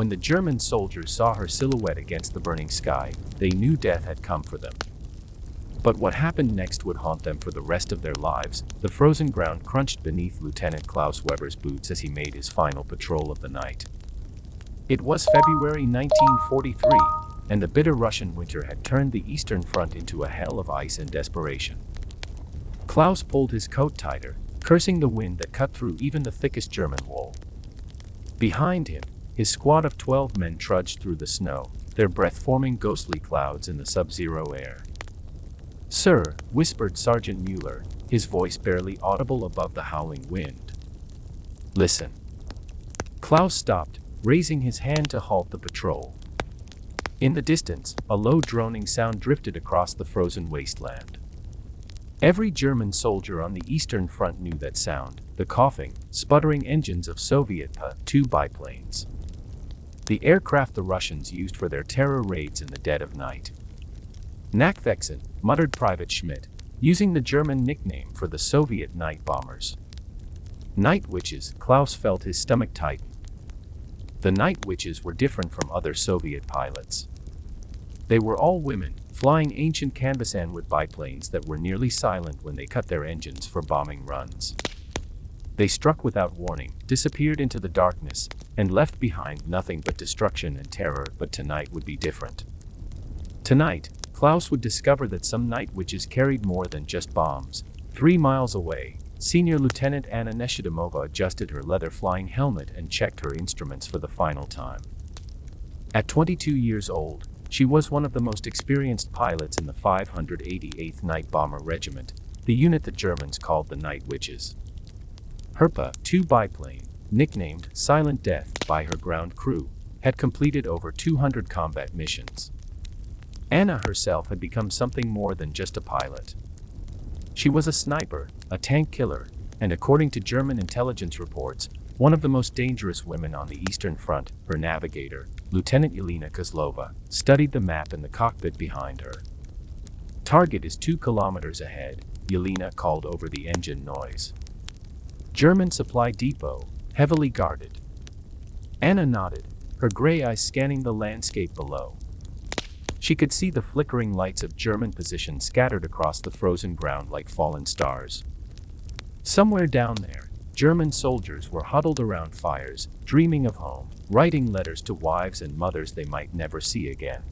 When the German soldiers saw her silhouette against the burning sky, they knew death had come for them. But what happened next would haunt them for the rest of their lives. The frozen ground crunched beneath Lieutenant Klaus Weber's boots as he made his final patrol of the night. It was February 1943, and the bitter Russian winter had turned the Eastern Front into a hell of ice and desperation. Klaus pulled his coat tighter, cursing the wind that cut through even the thickest German wool. Behind him, his squad of 12 men trudged through the snow, their breath forming ghostly clouds in the sub-zero air. "Sir," whispered Sergeant Mueller, his voice barely audible above the howling wind. "Listen." Klaus stopped, raising his hand to halt the patrol. In the distance, a low droning sound drifted across the frozen wasteland. Every German soldier on the Eastern Front knew that sound, the coughing, sputtering engines of Soviet Pa-2 biplanes. The aircraft the Russians used for their terror raids in the dead of night. "Nachwechseln," muttered Private Schmidt, using the German nickname for the Soviet night bombers. Night witches, Klaus felt his stomach tighten. The night witches were different from other Soviet pilots. They were all women, flying ancient Canvas-Anwood biplanes that were nearly silent when they cut their engines for bombing runs. They struck without warning, disappeared into the darkness, and left behind nothing but destruction and terror. But tonight would be different. Tonight, Klaus would discover that some night witches carried more than just bombs. 3 miles away, Senior Lieutenant Anna Neshidimova adjusted her leather flying helmet and checked her instruments for the final time. At 22 years old, she was one of the most experienced pilots in the 588th Night Bomber Regiment, the unit the Germans called the Night Witches. Her Pa-2 biplane, nicknamed Silent Death by her ground crew, had completed over 200 combat missions. Anna herself had become something more than just a pilot. She was a sniper, a tank killer, and according to German intelligence reports, one of the most dangerous women on the Eastern Front. Her navigator, Lieutenant Yelena Kozlova, studied the map in the cockpit behind her. "Target is 2 kilometers ahead," Yelena called over the engine noise. "German supply depot, heavily guarded." Anna nodded, her gray eyes scanning the landscape below. She could see the flickering lights of German positions scattered across the frozen ground like fallen stars. Somewhere down there, German soldiers were huddled around fires, dreaming of home, writing letters to wives and mothers they might never see again.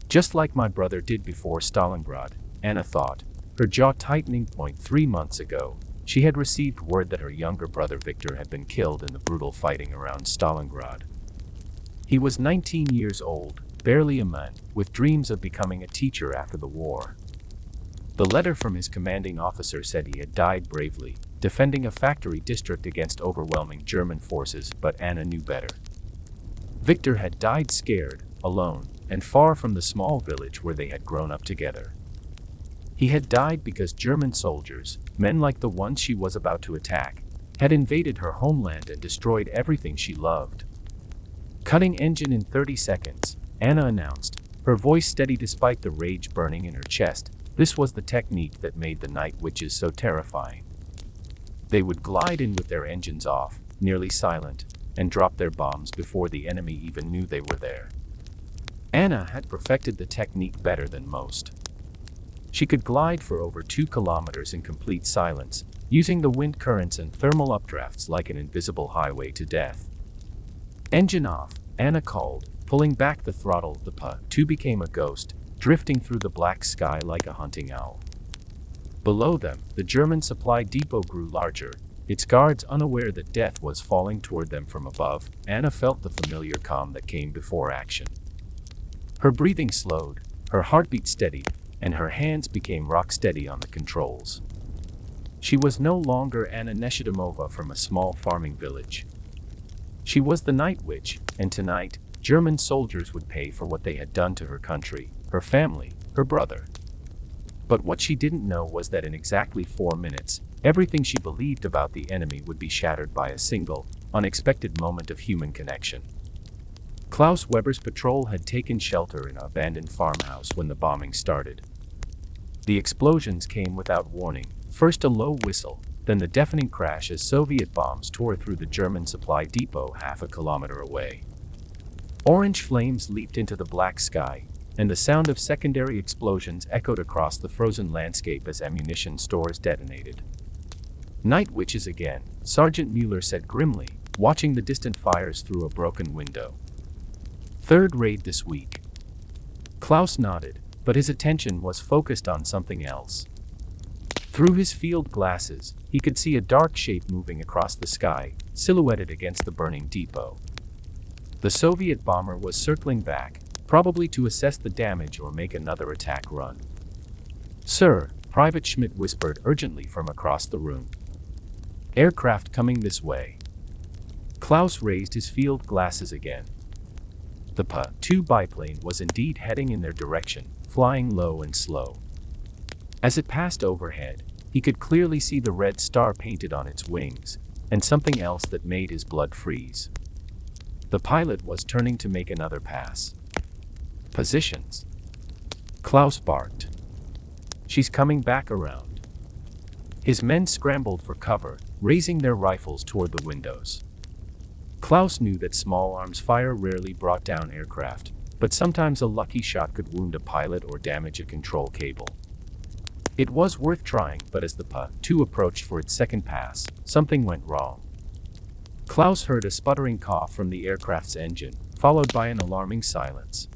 Just like my brother did before Stalingrad, Anna thought, her jaw tightening. 3 months ago, she had received word that her younger brother Victor had been killed in the brutal fighting around Stalingrad. He was 19 years old, barely a man, with dreams of becoming a teacher after the war. The letter from his commanding officer said he had died bravely, defending a factory district against overwhelming German forces, but Anna knew better. Victor had died scared, alone, and far from the small village where they had grown up together. He had died because German soldiers, men like the ones she was about to attack, had invaded her homeland and destroyed everything she loved. "Cutting engine in 30 seconds, Anna announced, her voice steady despite the rage burning in her chest. This was the technique that made the night witches so terrifying. They would glide in with their engines off, nearly silent, and drop their bombs before the enemy even knew they were there. Anna had perfected the technique better than most. She could glide for over 2 kilometers in complete silence, using the wind currents and thermal updrafts like an invisible highway to death. "Engine off," Anna called, pulling back the throttle. The Pa-2 became a ghost, drifting through the black sky like a hunting owl. Below them, the German supply depot grew larger, its guards unaware that death was falling toward them from above. Anna felt the familiar calm that came before action. Her breathing slowed, her heartbeat steadied, and her hands became rock steady on the controls. She was no longer Anna Neshidimova from a small farming village. She was the Night Witch, and tonight, German soldiers would pay for what they had done to her country, her family, her brother. But what she didn't know was that in exactly 4 minutes, everything she believed about the enemy would be shattered by a single, unexpected moment of human connection. Klaus Weber's patrol had taken shelter in an abandoned farmhouse when the bombing started. The explosions came without warning, first a low whistle, then the deafening crash as Soviet bombs tore through the German supply depot half a kilometer away. Orange flames leaped into the black sky, and the sound of secondary explosions echoed across the frozen landscape as ammunition stores detonated. "Night witches again," Sergeant Mueller said grimly, watching the distant fires through a broken window. "Third raid this week." Klaus nodded, but his attention was focused on something else. Through his field glasses, he could see a dark shape moving across the sky, silhouetted against the burning depot. The Soviet bomber was circling back, probably to assess the damage or make another attack run. "Sir," Private Schmidt whispered urgently from across the room. "Aircraft coming this way." Klaus raised his field glasses again. The Pa-2 biplane was indeed heading in their direction, flying low and slow. As it passed overhead, he could clearly see the red star painted on its wings, and something else that made his blood freeze. The pilot was turning to make another pass. "Positions," Klaus barked. "She's coming back around." His men scrambled for cover, raising their rifles toward the windows. Klaus knew that small arms fire rarely brought down aircraft, but sometimes a lucky shot could wound a pilot or damage a control cable. It was worth trying, but as the Pa-2 approached for its second pass, something went wrong. Klaus heard a sputtering cough from the aircraft's engine, followed by an alarming silence.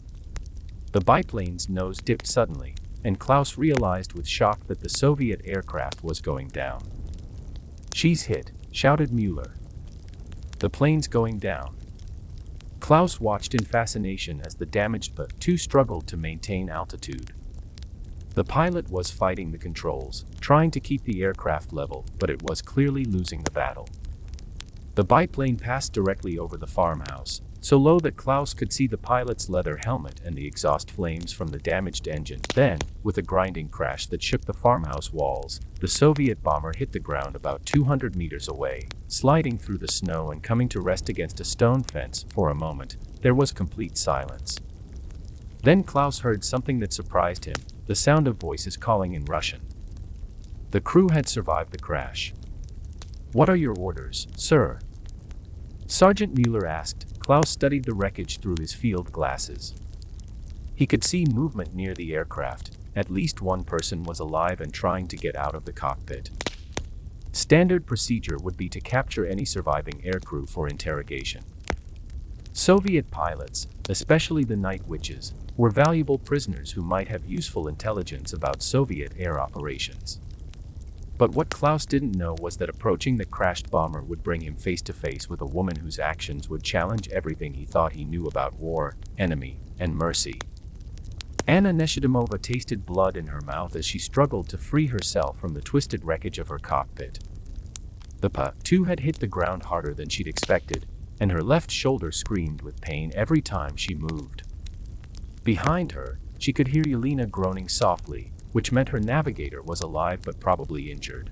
The biplane's nose dipped suddenly, and Klaus realized with shock that the Soviet aircraft was going down. "She's hit," shouted Mueller. "The plane's going down." Klaus watched in fascination as the damaged Pa-2 struggled to maintain altitude. The pilot was fighting the controls, trying to keep the aircraft level, but it was clearly losing the battle. The biplane passed directly over the farmhouse, so low that Klaus could see the pilot's leather helmet and the exhaust flames from the damaged engine. Then, with a grinding crash that shook the farmhouse walls, the Soviet bomber hit the ground about 200 meters away, sliding through the snow and coming to rest against a stone fence. For a moment, there was complete silence. Then Klaus heard something that surprised him, the sound of voices calling in Russian. The crew had survived the crash. "What are your orders, sir?" Sergeant Mueller asked. Klaus studied the wreckage through his field glasses. He could see movement near the aircraft. At least one person was alive and trying to get out of the cockpit. Standard procedure would be to capture any surviving aircrew for interrogation. Soviet pilots, especially the night witches, were valuable prisoners who might have useful intelligence about Soviet air operations. But what Klaus didn't know was that approaching the crashed bomber would bring him face to face with a woman whose actions would challenge everything he thought he knew about war, enemy, and mercy. Anna Neshidimova tasted blood in her mouth as she struggled to free herself from the twisted wreckage of her cockpit. The Pa-2 had hit the ground harder than she'd expected, and her left shoulder screamed with pain every time she moved. Behind her, she could hear Yelena groaning softly, which meant her navigator was alive but probably injured.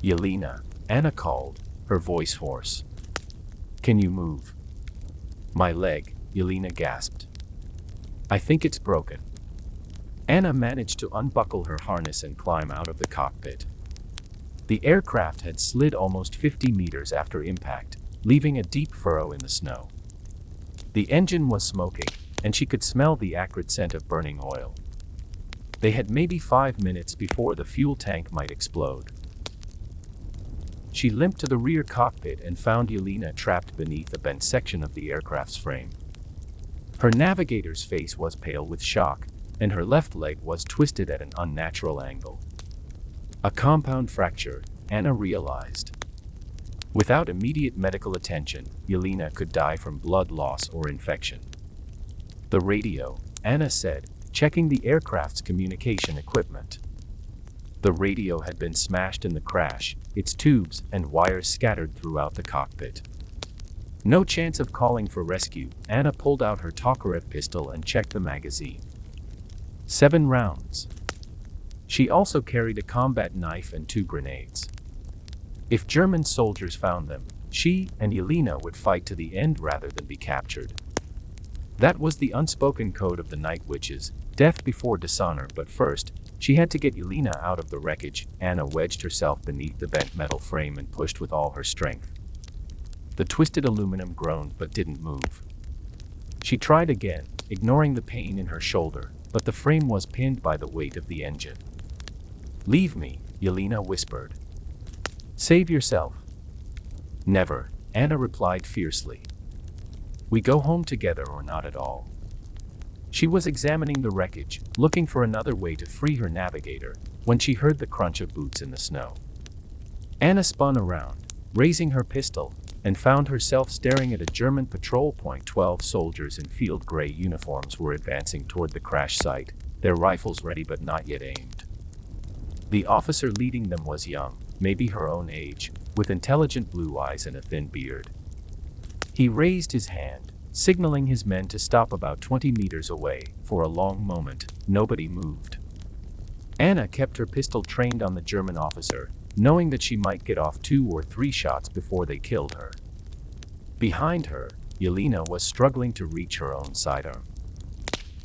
"Yelena," Anna called, her voice hoarse. "Can you move?" "My leg," Yelena gasped. "I think it's broken." Anna managed to unbuckle her harness and climb out of the cockpit. The aircraft had slid almost 50 meters after impact, leaving a deep furrow in the snow. The engine was smoking, and she could smell the acrid scent of burning oil. They had maybe 5 minutes before the fuel tank might explode. She limped to the rear cockpit and found Yelena trapped beneath a bent section of the aircraft's frame. Her navigator's face was pale with shock, and her left leg was twisted at an unnatural angle. A compound fracture, Anna realized. Without immediate medical attention, Yelena could die from blood loss or infection. "The radio," Anna said, checking the aircraft's communication equipment. The radio had been smashed in the crash, its tubes and wires scattered throughout the cockpit. No chance of calling for rescue. Anna pulled out her Tokarev pistol and checked the magazine. 7 rounds. She also carried a combat knife and 2 grenades. If German soldiers found them, she and Yelena would fight to the end rather than be captured. That was the unspoken code of the Night Witches, death before dishonor. But first, she had to get Yelena out of the wreckage. Anna wedged herself beneath the bent metal frame and pushed with all her strength. The twisted aluminum groaned but didn't move. She tried again, ignoring the pain in her shoulder, but the frame was pinned by the weight of the engine. "Leave me," Yelena whispered. "Save yourself." "Never," Anna replied fiercely. "We go home together or not at all." She was examining the wreckage, looking for another way to free her navigator, when she heard the crunch of boots in the snow. Anna spun around, raising her pistol, and found herself staring at a German patrol. 12 soldiers in field gray uniforms were advancing toward the crash site, their rifles ready but not yet aimed. The officer leading them was young, maybe her own age, with intelligent blue eyes and a thin beard. He raised his hand, signaling his men to stop about 20 meters away. For a long moment, nobody moved. Anna kept her pistol trained on the German officer, knowing that she might get off 2 or 3 shots before they killed her. Behind her, Yelena was struggling to reach her own sidearm.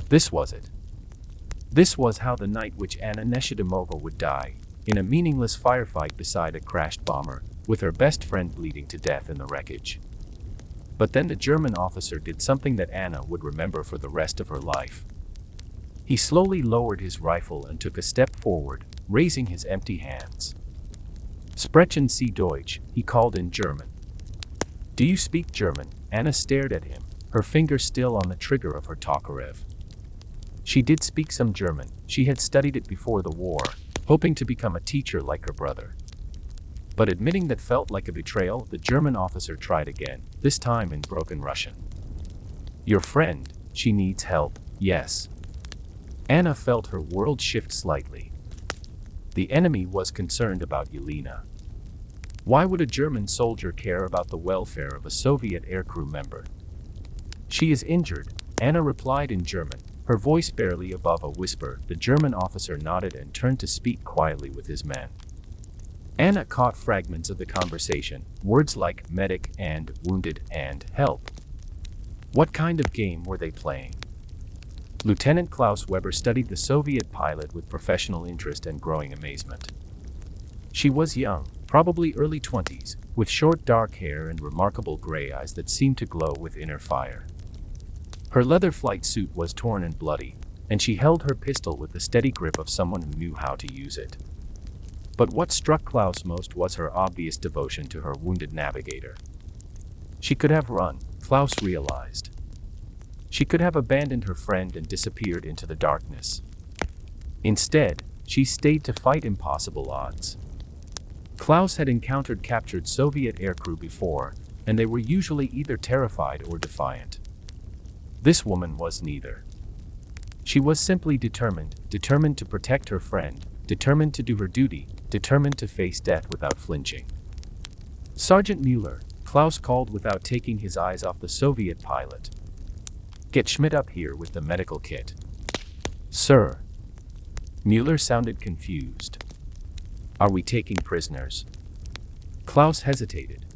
This was it. This was how the night which Anna Neshidimova would die, in a meaningless firefight beside a crashed bomber, with her best friend bleeding to death in the wreckage. But then the German officer did something that Anna would remember for the rest of her life. He slowly lowered his rifle and took a step forward, raising his empty hands. "Sprechen Sie Deutsch," he called in German. "Do you speak German?" Anna stared at him, her finger still on the trigger of her Tokarev. She did speak some German. She had studied it before the war, hoping to become a teacher like her brother. But admitting that felt like a betrayal, the German officer tried again, this time in broken Russian. "Your friend, she needs help, yes." Anna felt her world shift slightly. The enemy was concerned about Yelena. Why would a German soldier care about the welfare of a Soviet aircrew member? "She is injured," Anna replied in German, her voice barely above a whisper. The German officer nodded and turned to speak quietly with his men. Anna caught fragments of the conversation, words like medic and wounded and help. What kind of game were they playing? Lieutenant Klaus Weber studied the Soviet pilot with professional interest and growing amazement. She was young, probably early 20s, with short dark hair and remarkable gray eyes that seemed to glow with inner fire. Her leather flight suit was torn and bloody, and she held her pistol with the steady grip of someone who knew how to use it. But what struck Klaus most was her obvious devotion to her wounded navigator. She could have run, Klaus realized. She could have abandoned her friend and disappeared into the darkness. Instead, she stayed to fight impossible odds. Klaus had encountered captured Soviet aircrew before, and they were usually either terrified or defiant. This woman was neither. She was simply determined to protect her friend, determined to do her duty, determined to face death without flinching. "Sergeant Mueller," Klaus called without taking his eyes off the Soviet pilot. "Get Schmidt up here with the medical kit." "Sir." Mueller sounded confused. "Are we taking prisoners?" Klaus hesitated.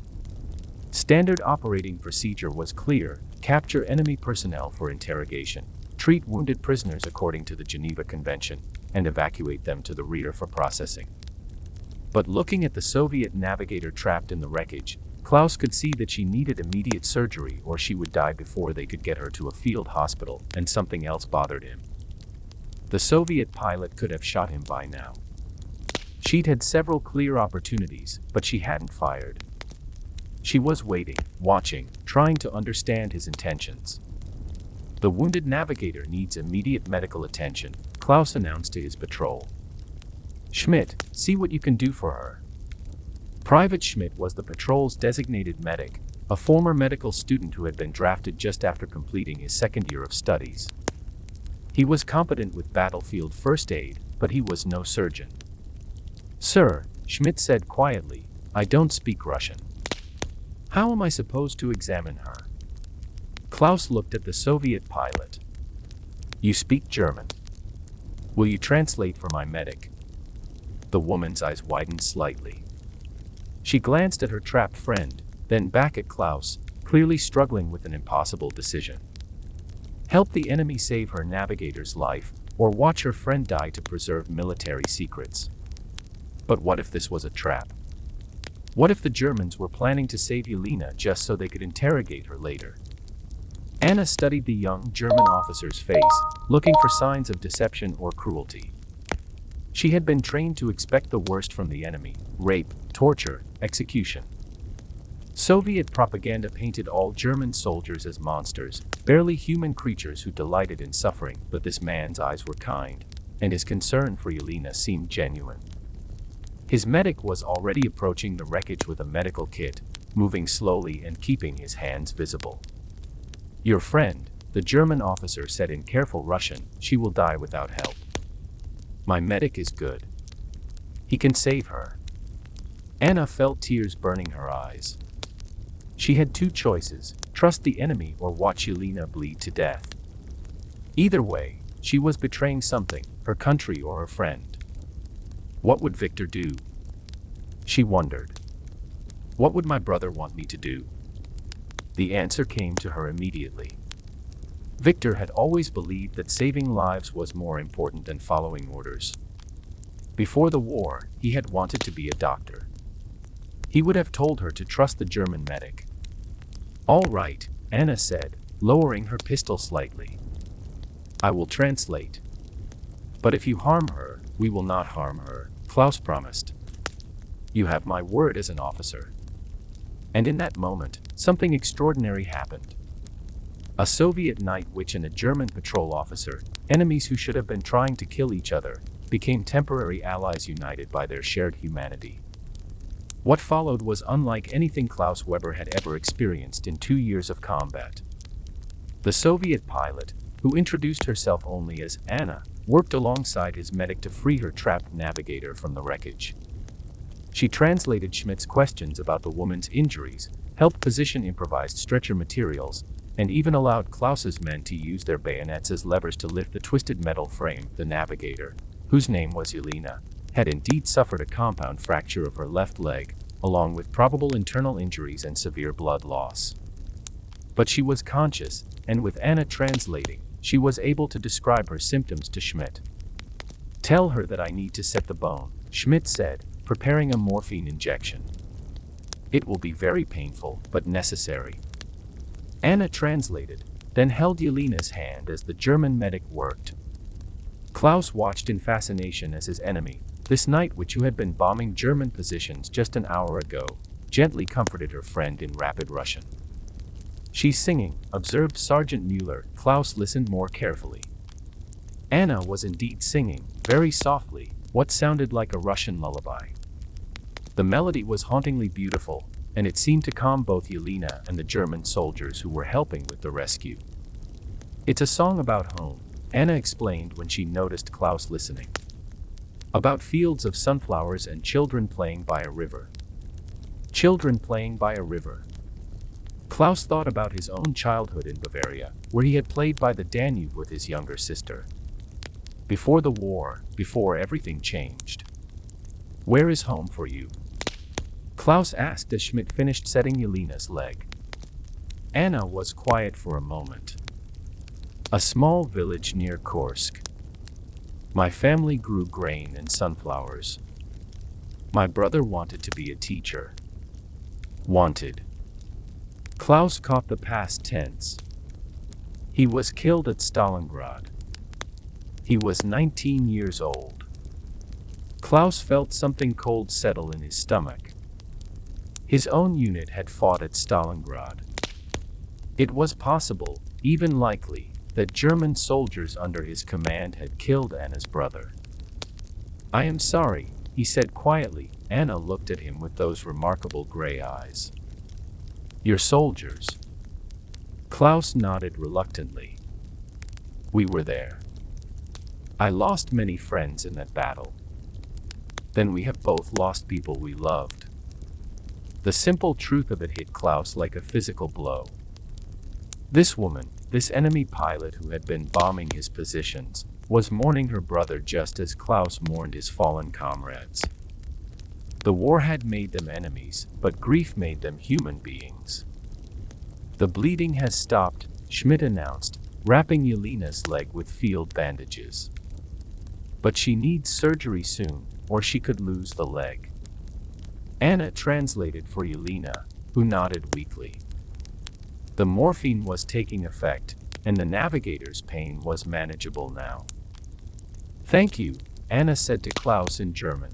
Standard operating procedure was clear: capture enemy personnel for interrogation, treat wounded prisoners according to the Geneva Convention, and evacuate them to the rear for processing. But looking at the Soviet navigator trapped in the wreckage, Klaus could see that she needed immediate surgery or she would die before they could get her to a field hospital, and something else bothered him. The Soviet pilot could have shot him by now. She'd had several clear opportunities, but she hadn't fired. She was waiting, watching, trying to understand his intentions. "The wounded navigator needs immediate medical attention," Klaus announced to his patrol. "Schmidt, see what you can do for her." Private Schmidt was the patrol's designated medic, a former medical student who had been drafted just after completing his second year of studies. He was competent with battlefield first aid, but he was no surgeon. "Sir," Schmidt said quietly, "I don't speak Russian. How am I supposed to examine her?" Klaus looked at the Soviet pilot. "You speak German. Will you translate for my medic?" The woman's eyes widened slightly. She glanced at her trapped friend, then back at Klaus, clearly struggling with an impossible decision. Help the enemy save her navigator's life, or watch her friend die to preserve military secrets. But what if this was a trap? What if the Germans were planning to save Yelena just so they could interrogate her later? Anna studied the young German officer's face, looking for signs of deception or cruelty. She had been trained to expect the worst from the enemy: rape, torture, execution. Soviet propaganda painted all German soldiers as monsters, barely human creatures who delighted in suffering, but this man's eyes were kind, and his concern for Yelena seemed genuine. His medic was already approaching the wreckage with a medical kit, moving slowly and keeping his hands visible. "Your friend," the German officer said in careful Russian, "she will die without help. My medic is good. He can save her." Anna felt tears burning her eyes. She had two choices: trust the enemy or watch Yelena bleed to death. Either way, she was betraying something, her country or her friend. What would Victor do? She wondered. What would my brother want me to do? The answer came to her immediately. Victor had always believed that saving lives was more important than following orders. Before the war, he had wanted to be a doctor. He would have told her to trust the German medic. "All right," Anna said, lowering her pistol slightly. "I will translate. But if you harm her, we will not harm her," Klaus promised. "You have my word as an officer." And in that moment, something extraordinary happened. A Soviet night witch and a German patrol officer, enemies who should have been trying to kill each other, became temporary allies united by their shared humanity. What followed was unlike anything Klaus Weber had ever experienced in 2 years of combat. The Soviet pilot, who introduced herself only as Anna, worked alongside his medic to free her trapped navigator from the wreckage. She translated Schmidt's questions about the woman's injuries, helped position improvised stretcher materials, and even allowed Klaus's men to use their bayonets as levers to lift the twisted metal frame. The navigator, whose name was Yelena, had indeed suffered a compound fracture of her left leg, along with probable internal injuries and severe blood loss. But she was conscious, and with Anna translating, she was able to describe her symptoms to Schmidt. "Tell her that I need to set the bone," Schmidt said, preparing a morphine injection. "It will be very painful, but necessary." Anna translated, then held Yelena's hand as the German medic worked. Klaus watched in fascination as his enemy, this night witch who had been bombing German positions just an hour ago, gently comforted her friend in rapid Russian. "She's singing," observed Sergeant Mueller. Klaus listened more carefully. Anna was indeed singing, very softly, what sounded like a Russian lullaby. The melody was hauntingly beautiful, and it seemed to calm both Yelena and the German soldiers who were helping with the rescue. "It's a song about home," Anna explained when she noticed Klaus listening. "About fields of sunflowers and children playing by a river." Children playing by a river. Klaus thought about his own childhood in Bavaria, where he had played by the Danube with his younger sister. Before the war, before everything changed. "Where is home for you?" Klaus asked as Schmidt finished setting Yelena's leg. Anna was quiet for a moment. "A small village near Kursk. My family grew grain and sunflowers. My brother wanted to be a teacher." Wanted. Klaus caught the past tense. He was killed at Stalingrad. He was 19 years old. Klaus felt something cold settle in his stomach. His own unit had fought at Stalingrad. It was possible, even likely, that German soldiers under his command had killed Anna's brother. "I am sorry," he said quietly. Anna looked at him with those remarkable gray eyes. "Your soldiers?" Klaus nodded reluctantly. "We were there. I lost many friends in that battle. Then we have both lost people we loved." The simple truth of it hit Klaus like a physical blow. This woman, this enemy pilot who had been bombing his positions, was mourning her brother just as Klaus mourned his fallen comrades. The war had made them enemies, but grief made them human beings. "The bleeding has stopped," Schmidt announced, wrapping Yelena's leg with field bandages. "But she needs surgery soon, or she could lose the leg." Anna translated for Yelena, who nodded weakly. The morphine was taking effect, and the navigator's pain was manageable now. "Thank you," Anna said to Klaus in German.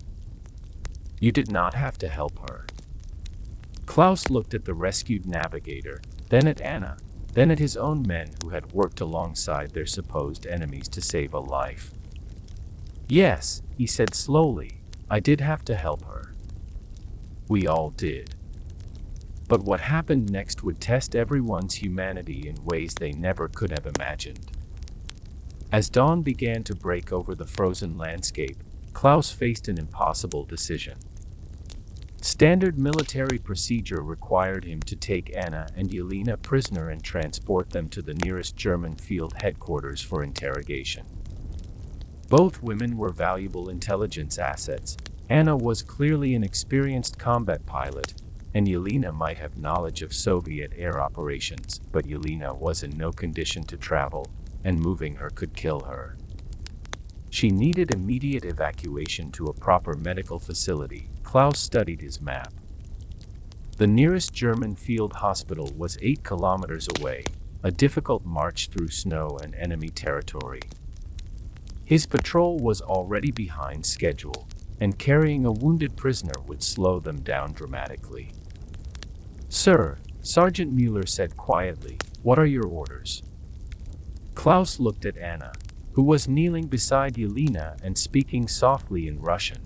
"You did not have to help her." Klaus looked at the rescued navigator, then at Anna, then at his own men who had worked alongside their supposed enemies to save a life. "Yes," he said slowly, "I did have to help her. We all did." But what happened next would test everyone's humanity in ways they never could have imagined. As dawn began to break over the frozen landscape, Klaus faced an impossible decision. Standard military procedure required him to take Anna and Yelena prisoner and transport them to the nearest German field headquarters for interrogation. Both women were valuable intelligence assets. Anna was clearly an experienced combat pilot, and Yelena might have knowledge of Soviet air operations, but Yelena was in no condition to travel, and moving her could kill her. She needed immediate evacuation to a proper medical facility. Klaus studied his map. The nearest German field hospital was 8 kilometers away, a difficult march through snow and enemy territory. His patrol was already behind schedule, and carrying a wounded prisoner would slow them down dramatically. "Sir," Sergeant Mueller said quietly, "what are your orders?" Klaus looked at Anna, who was kneeling beside Yelena and speaking softly in Russian.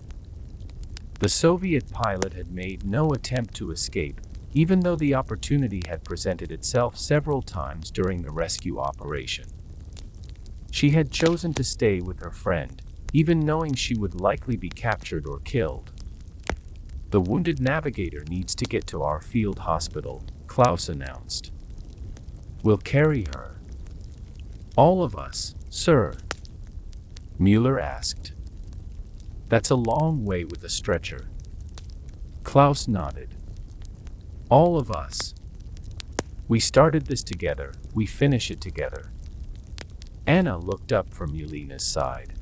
The Soviet pilot had made no attempt to escape, even though the opportunity had presented itself several times during the rescue operation. She had chosen to stay with her friend, even knowing she would likely be captured or killed. "The wounded navigator needs to get to our field hospital," Klaus announced. "We'll carry her." "All of us, sir?" Mueller asked. "That's a long way with a stretcher." Klaus nodded. "All of us. We started this together, we finish it together." Anna looked up from Yelena's side.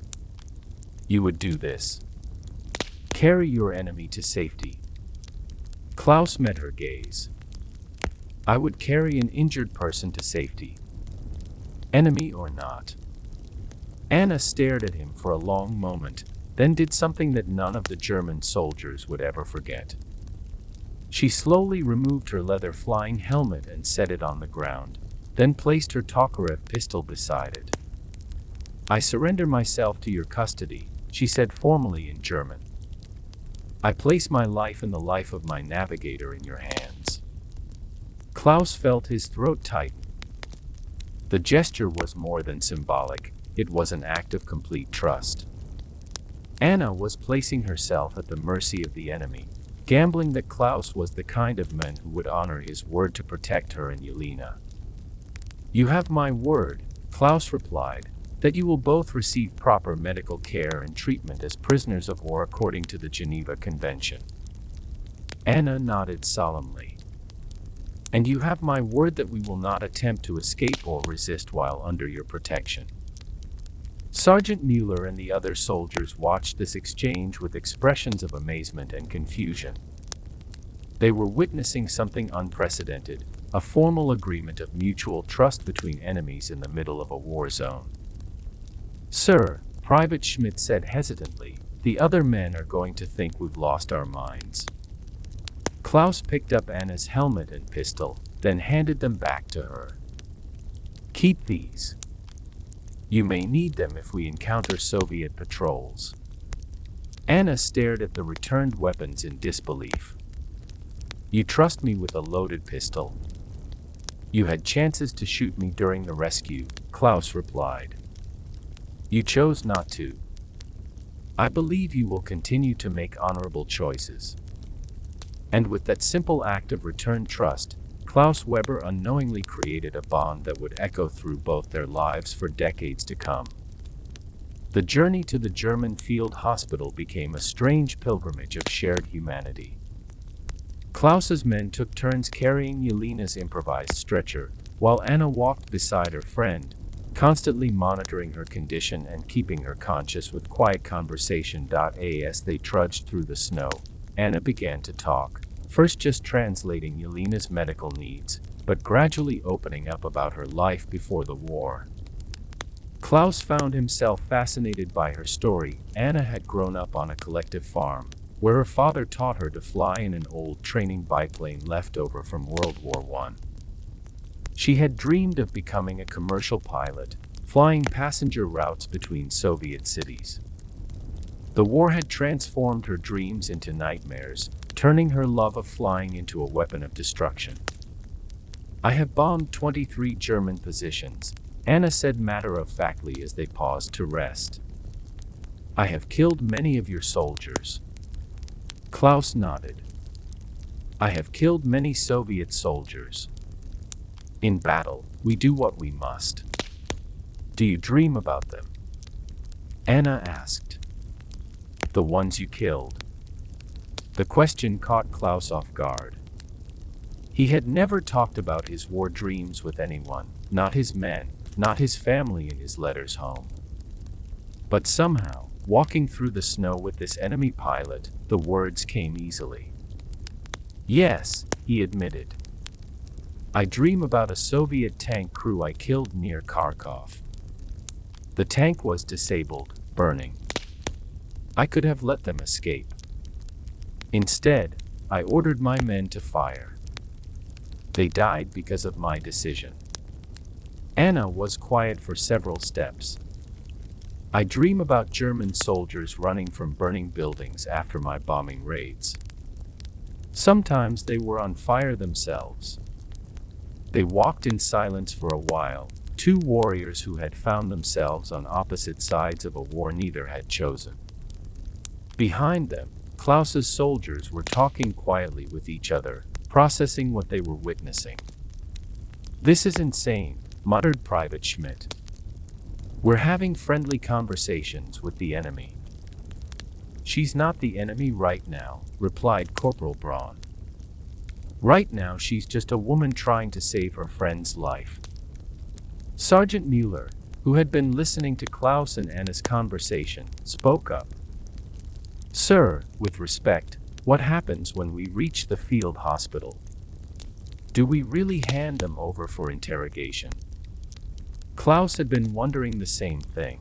"You would do this? Carry your enemy to safety?" Klaus met her gaze. "I would carry an injured person to safety. Enemy or not." Anna stared at him for a long moment, then did something that none of the German soldiers would ever forget. She slowly removed her leather flying helmet and set it on the ground, then placed her Tokarev pistol beside it. "I surrender myself to your custody," she said formally in German. "I place my life and the life of my navigator in your hands." Klaus felt his throat tighten. The gesture was more than symbolic, it was an act of complete trust. Anna was placing herself at the mercy of the enemy, gambling that Klaus was the kind of man who would honor his word to protect her and Yelena. "You have my word," Klaus replied, "that you will both receive proper medical care and treatment as prisoners of war according to the Geneva Convention." Anna nodded solemnly. "And you have my word that we will not attempt to escape or resist while under your protection." Sergeant Mueller and the other soldiers watched this exchange with expressions of amazement and confusion. They were witnessing something unprecedented, a formal agreement of mutual trust between enemies in the middle of a war zone. "Sir," Private Schmidt said hesitantly, "the other men are going to think we've lost our minds." Klaus picked up Anna's helmet and pistol, then handed them back to her. "Keep these. You may need them if we encounter Soviet patrols." Anna stared at the returned weapons in disbelief. "You trust me with a loaded pistol?" "You had chances to shoot me during the rescue," Klaus replied. "You chose not to. I believe you will continue to make honorable choices." And with that simple act of returned trust, Klaus Weber unknowingly created a bond that would echo through both their lives for decades to come. The journey to the German field hospital became a strange pilgrimage of shared humanity. Klaus's men took turns carrying Yelena's improvised stretcher, while Anna walked beside her friend, constantly monitoring her condition and keeping her conscious with quiet conversation. As they trudged through the snow, Anna began to talk, first just translating Yelena's medical needs, but gradually opening up about her life before the war. Klaus found himself fascinated by her story. Anna had grown up on a collective farm, where her father taught her to fly in an old training biplane left over from World War I. She had dreamed of becoming a commercial pilot, flying passenger routes between Soviet cities. The war had transformed her dreams into nightmares, turning her love of flying into a weapon of destruction. "I have bombed 23 German positions," Anna said matter-of-factly as they paused to rest. "I have killed many of your soldiers." Klaus nodded. "I have killed many Soviet soldiers. In battle, we do what we must." "Do you dream about them?" Anna asked. "The ones you killed?" The question caught Klaus off guard. He had never talked about his war dreams with anyone, not his men, not his family in his letters home. But somehow, walking through the snow with this enemy pilot, the words came easily. "Yes," he admitted. "I dream about a Soviet tank crew I killed near Kharkov. The tank was disabled, burning. I could have let them escape. Instead, I ordered my men to fire. They died because of my decision." Anna was quiet for several steps. "I dream about German soldiers running from burning buildings after my bombing raids. Sometimes they were on fire themselves." They walked in silence for a while, two warriors who had found themselves on opposite sides of a war neither had chosen. Behind them, Klaus's soldiers were talking quietly with each other, processing what they were witnessing. "This is insane," muttered Private Schmidt. "We're having friendly conversations with the enemy." "She's not the enemy right now," replied Corporal Braun. "Right now she's just a woman trying to save her friend's life." Sergeant Mueller, who had been listening to Klaus and Anna's conversation, spoke up. "Sir, with respect, what happens when we reach the field hospital? Do we really hand them over for interrogation?" Klaus had been wondering the same thing.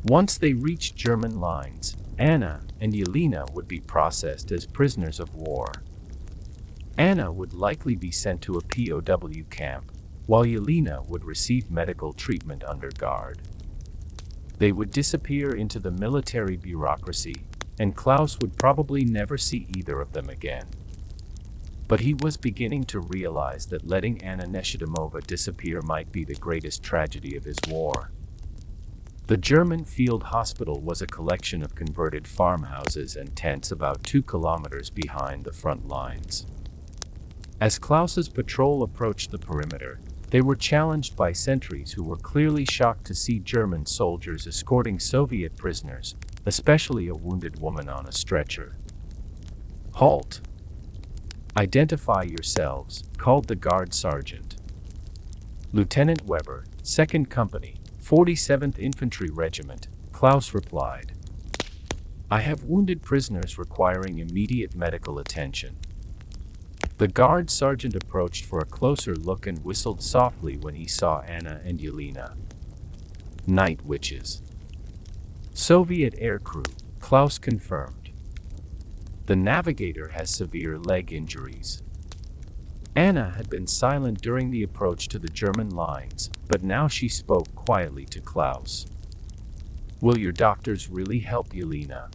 Once they reached German lines, Anna and Yelena would be processed as prisoners of war. Anna would likely be sent to a POW camp, while Yelena would receive medical treatment under guard. They would disappear into the military bureaucracy, and Klaus would probably never see either of them again. But he was beginning to realize that letting Anna Neshidimova disappear might be the greatest tragedy of his war. The German field hospital was a collection of converted farmhouses and tents about 2 kilometers behind the front lines. As Klaus's patrol approached the perimeter, they were challenged by sentries who were clearly shocked to see German soldiers escorting Soviet prisoners, especially a wounded woman on a stretcher. "Halt! Identify yourselves," called the guard sergeant. "Lieutenant Weber, 2nd Company, 47th Infantry Regiment," Klaus replied. "I have wounded prisoners requiring immediate medical attention." The guard sergeant approached for a closer look and whistled softly when he saw Anna and Yelena. "Night witches." "Soviet aircrew," Klaus confirmed. "The navigator has severe leg injuries." Anna had been silent during the approach to the German lines, but now she spoke quietly to Klaus. "Will your doctors really help Yelena?"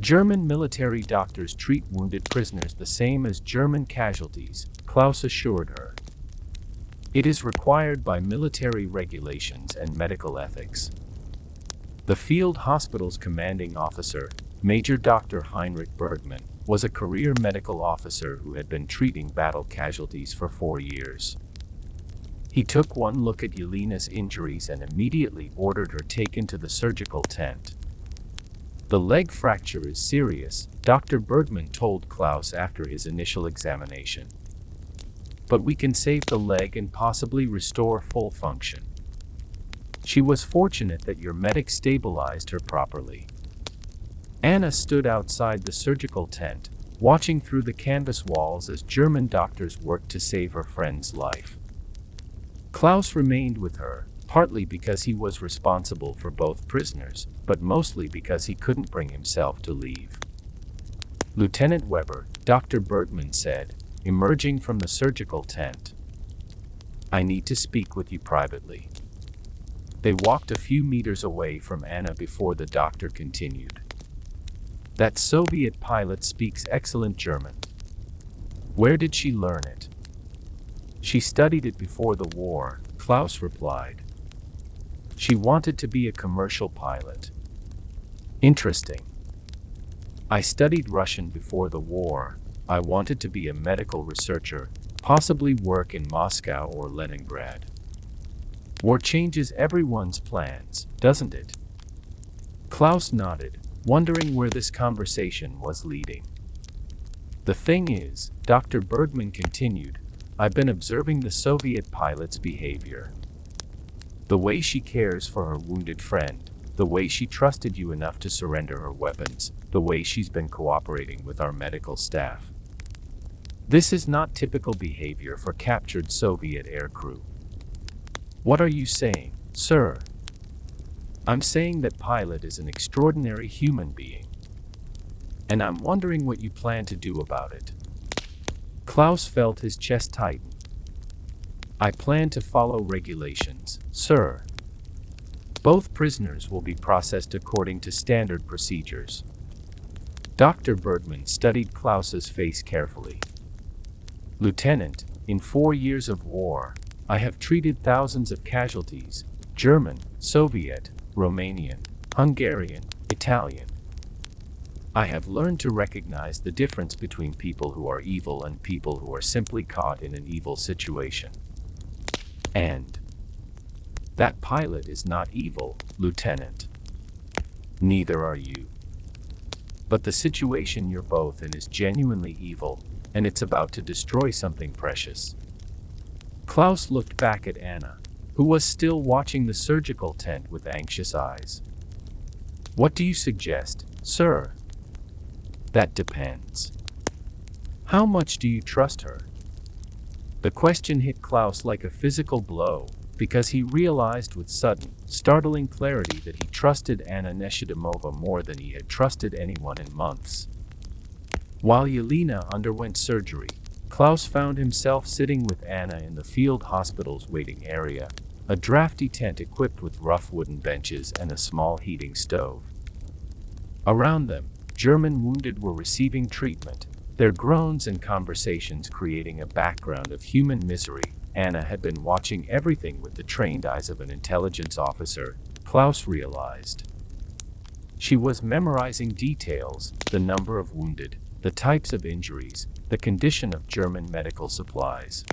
"German military doctors treat wounded prisoners the same as German casualties," Klaus assured her. "It is required by military regulations and medical ethics." The field hospital's commanding officer, Major Dr. Heinrich Bergmann, was a career medical officer who had been treating battle casualties for 4 years. He took one look at Yelena's injuries and immediately ordered her taken to the surgical tent. "The leg fracture is serious," Dr. Bergmann told Klaus after his initial examination. "But we can save the leg and possibly restore full function. She was fortunate that your medic stabilized her properly." Anna stood outside the surgical tent, watching through the canvas walls as German doctors worked to save her friend's life. Klaus remained with her, partly because he was responsible for both prisoners, but mostly because he couldn't bring himself to leave. Lieutenant Weber, Dr. Bergman said, emerging from the surgical tent. "I need to speak with you privately." They walked a few meters away from Anna before the doctor continued. "That Soviet pilot speaks excellent German. Where did she learn it?" "She studied it before the war," Klaus replied. "She wanted to be a commercial pilot." "Interesting. I studied Russian before the war. I wanted to be a medical researcher, possibly work in Moscow or Leningrad." "War changes everyone's plans, doesn't it?" Klaus nodded, wondering where this conversation was leading. "The thing is," Dr. Bergman continued, "I've been observing the Soviet pilot's behavior. The way she cares for her wounded friend, the way she trusted you enough to surrender her weapons, the way she's been cooperating with our medical staff. This is not typical behavior for captured Soviet aircrew." "What are you saying, sir?" "I'm saying that pilot is an extraordinary human being. And I'm wondering what you plan to do about it." Klaus felt his chest tighten. "I plan to follow regulations, sir. Both prisoners will be processed according to standard procedures." Dr. Bergman studied Klaus's face carefully. "Lieutenant, in 4 years of war, I have treated thousands of casualties, German, Soviet, Romanian, Hungarian, Italian. I have learned to recognize the difference between people who are evil and people who are simply caught in an evil situation. And that pilot is not evil, Lieutenant. Neither are you. But the situation you're both in is genuinely evil, and it's about to destroy something precious." Klaus looked back at Anna, who was still watching the surgical tent with anxious eyes. "What do you suggest, sir?" "That depends. How much do you trust her?" The question hit Klaus like a physical blow, because he realized with sudden, startling clarity that he trusted Anna Neshidimova more than he had trusted anyone in months. While Yelena underwent surgery, Klaus found himself sitting with Anna in the field hospital's waiting area, a drafty tent equipped with rough wooden benches and a small heating stove. Around them, German wounded were receiving treatment, their groans and conversations creating a background of human misery. Anna had been watching everything with the trained eyes of an intelligence officer, Klaus realized. She was memorizing details, the number of wounded, the types of injuries, the condition of German medical supplies.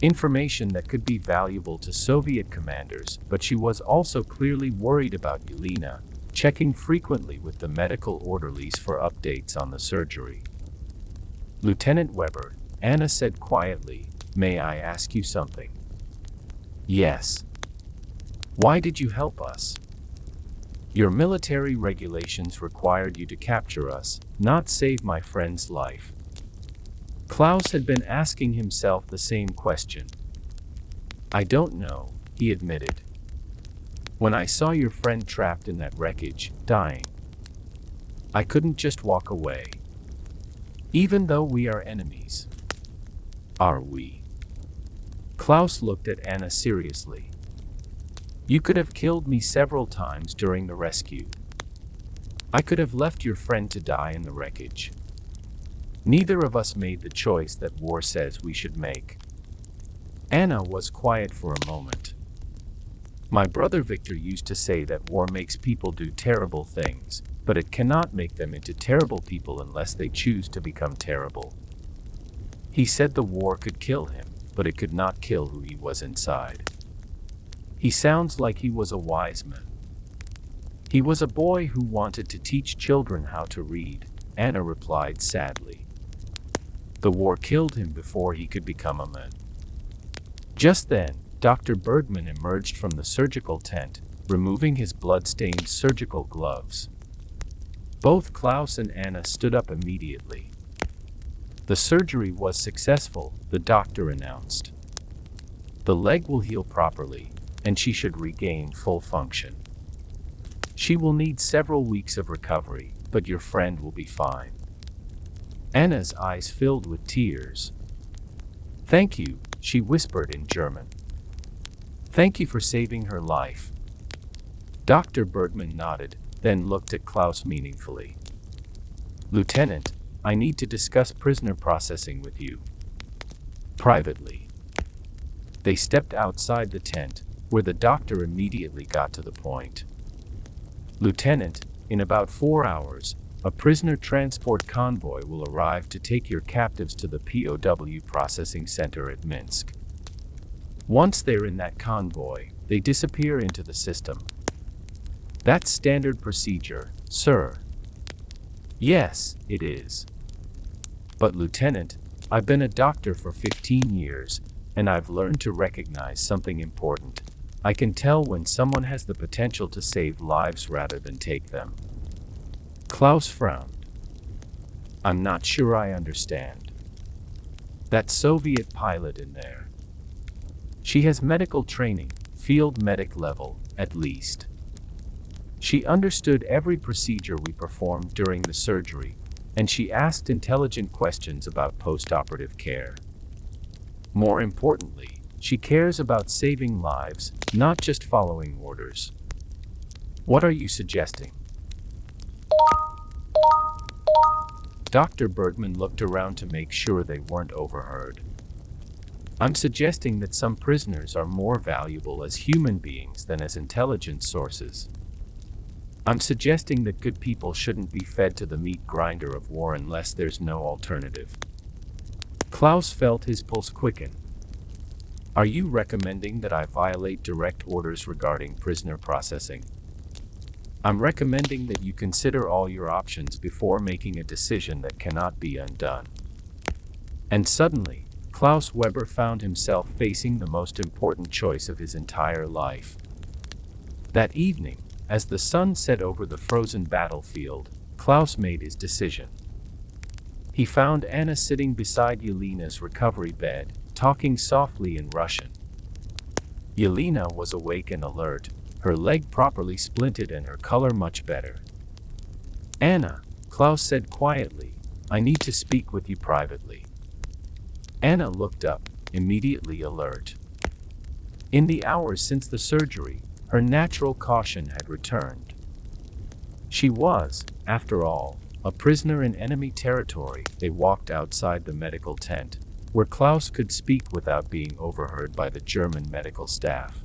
Information that could be valuable to Soviet commanders, but she was also clearly worried about Yelena, checking frequently with the medical orderlies for updates on the surgery. "Lieutenant Weber," Anna said quietly, "may I ask you something?" "Yes." "Why did you help us?" "Your military regulations required you to capture us, not save my friend's life." Klaus had been asking himself the same question. "I don't know," he admitted. "When I saw your friend trapped in that wreckage, dying, I couldn't just walk away. Even though we are enemies." "Are we?" Klaus looked at Anna seriously. "You could have killed me several times during the rescue. I could have left your friend to die in the wreckage. Neither of us made the choice that war says we should make." Anna was quiet for a moment. "My brother Victor used to say that war makes people do terrible things, but it cannot make them into terrible people unless they choose to become terrible. He said the war could kill him, but it could not kill who he was inside. He sounds like he was a wise man. He was a boy who wanted to teach children how to read," Anna replied sadly. "The war killed him before he could become a man." Just then, Dr. Bergman emerged from the surgical tent, removing his blood-stained surgical gloves. Both Klaus and Anna stood up immediately. The surgery was successful, the doctor announced. The leg will heal properly, and she should regain full function. She will need several weeks of recovery, but your friend will be fine. Anna's eyes filled with tears. "Thank you," she whispered in German. "Thank you for saving her life." Dr. Bergman nodded, then looked at Klaus meaningfully. "Lieutenant, I need to discuss prisoner processing with you. Privately." They stepped outside the tent, where the doctor immediately got to the point. "Lieutenant, in about 4 hours, a prisoner transport convoy will arrive to take your captives to the POW processing center at Minsk. Once they're in that convoy, they disappear into the system." "That's standard procedure, sir." "Yes, it is. But Lieutenant, I've been a doctor for 15 years, and I've learned to recognize something important. I can tell when someone has the potential to save lives rather than take them." Klaus frowned. "I'm not sure I understand. That Soviet pilot in there. She has medical training, field medic level, at least. She understood every procedure we performed during the surgery, and she asked intelligent questions about post-operative care. More importantly, she cares about saving lives, not just following orders. What are you suggesting?" Dr. Bergman looked around to make sure they weren't overheard. "I'm suggesting that some prisoners are more valuable as human beings than as intelligence sources. I'm suggesting that good people shouldn't be fed to the meat grinder of war unless there's no alternative." Klaus felt his pulse quicken. "Are you recommending that I violate direct orders regarding prisoner processing?" "I'm recommending that you consider all your options before making a decision that cannot be undone." And suddenly, Klaus Weber found himself facing the most important choice of his entire life. That evening, as the sun set over the frozen battlefield, Klaus made his decision. He found Anna sitting beside Yelena's recovery bed, talking softly in Russian. Yelena was awake and alert, her leg properly splinted and her color much better. "Anna," Klaus said quietly, "I need to speak with you privately." Anna looked up, immediately alert. In the hours since the surgery, her natural caution had returned. She was, after all, a prisoner in enemy territory. They walked outside the medical tent, where Klaus could speak without being overheard by the German medical staff.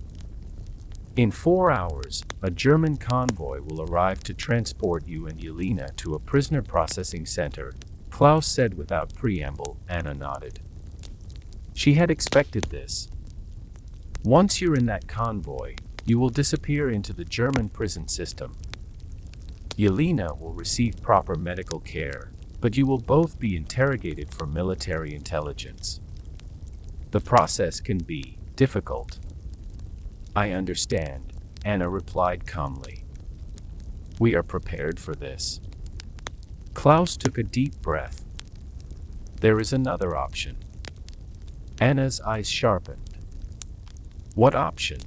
"In 4 hours, a German convoy will arrive to transport you and Yelena to a prisoner processing center," Klaus said without preamble. Anna nodded. She had expected this. "Once you're in that convoy, you will disappear into the German prison system. Yelena will receive proper medical care, but you will both be interrogated for military intelligence. The process can be difficult." "I understand," Anna replied calmly. "We are prepared for this." Klaus took a deep breath. "There is another option." Anna's eyes sharpened. "What option?"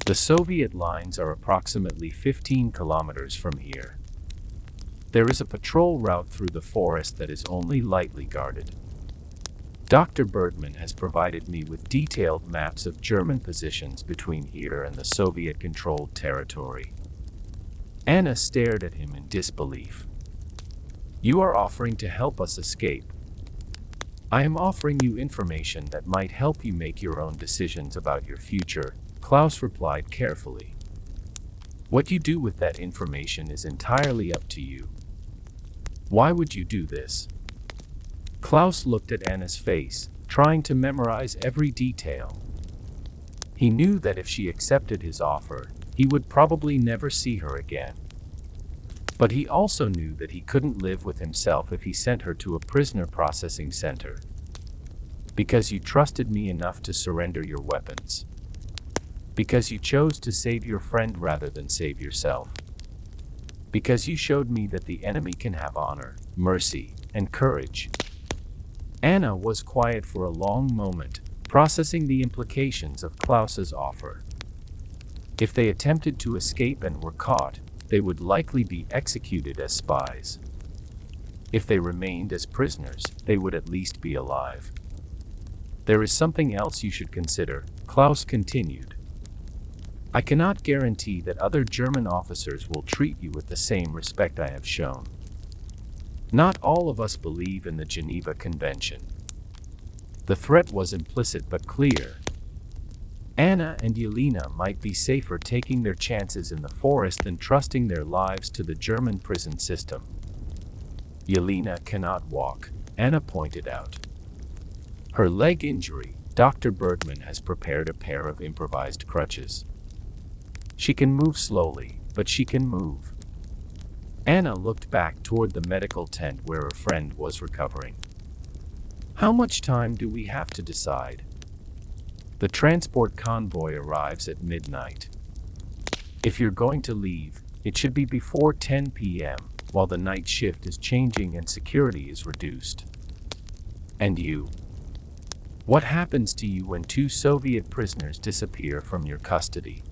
"The Soviet lines are approximately 15 kilometers from here. There is a patrol route through the forest that is only lightly guarded. Dr. Bergman has provided me with detailed maps of German positions between here and the Soviet-controlled territory." Anna stared at him in disbelief. "You are offering to help us escape." "I am offering you information that might help you make your own decisions about your future," Klaus replied carefully. "What you do with that information is entirely up to you." "Why would you do this?" Klaus looked at Anna's face, trying to memorize every detail. He knew that if she accepted his offer, he would probably never see her again. But he also knew that he couldn't live with himself if he sent her to a prisoner processing center. "Because you trusted me enough to surrender your weapons. Because you chose to save your friend rather than save yourself. Because you showed me that the enemy can have honor, mercy, and courage." Anna was quiet for a long moment, processing the implications of Klaus's offer. If they attempted to escape and were caught, they would likely be executed as spies. If they remained as prisoners, they would at least be alive. There is something else you should consider, Klaus continued. I cannot guarantee that other German officers will treat you with the same respect I have shown. Not all of us believe in the Geneva Convention. The threat was implicit but clear. Anna and Yelena might be safer taking their chances in the forest than trusting their lives to the German prison system. Yelena cannot walk, Anna pointed out. Her leg injury, Dr. Bergman has prepared a pair of improvised crutches. She can move slowly, but she can move. Anna looked back toward the medical tent where her friend was recovering. How much time do we have to decide? The transport convoy arrives at midnight. If you're going to leave, it should be before 10 p.m., while the night shift is changing and security is reduced. And you? What happens to you when 2 Soviet prisoners disappear from your custody?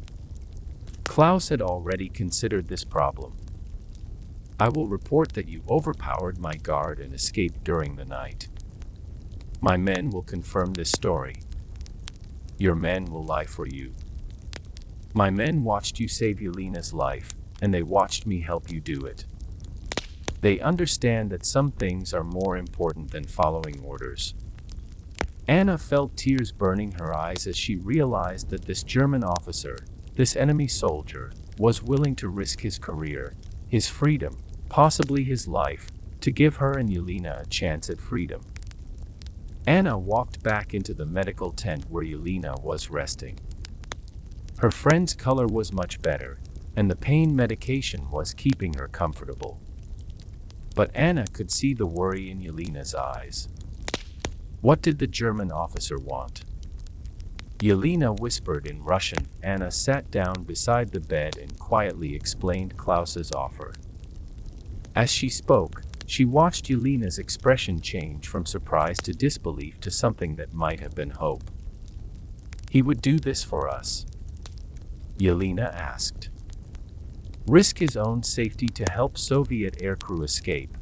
Klaus had already considered this problem. I will report that you overpowered my guard and escaped during the night. My men will confirm this story. Your men will lie for you. My men watched you save Yelena's life, and they watched me help you do it. They understand that some things are more important than following orders. Anna felt tears burning her eyes as she realized that this German officer, this enemy soldier, was willing to risk his career, his freedom, possibly his life, to give her and Yelena a chance at freedom. Anna walked back into the medical tent where Yelena was resting. Her friend's color was much better, and the pain medication was keeping her comfortable. But Anna could see the worry in Yelena's eyes. What did the German officer want? Yelena whispered in Russian. Anna sat down beside the bed and quietly explained Klaus's offer. As she spoke, she watched Yelena's expression change from surprise to disbelief to something that might have been hope. He would do this for us? Yelena asked. Risk his own safety to help Soviet aircrew escape.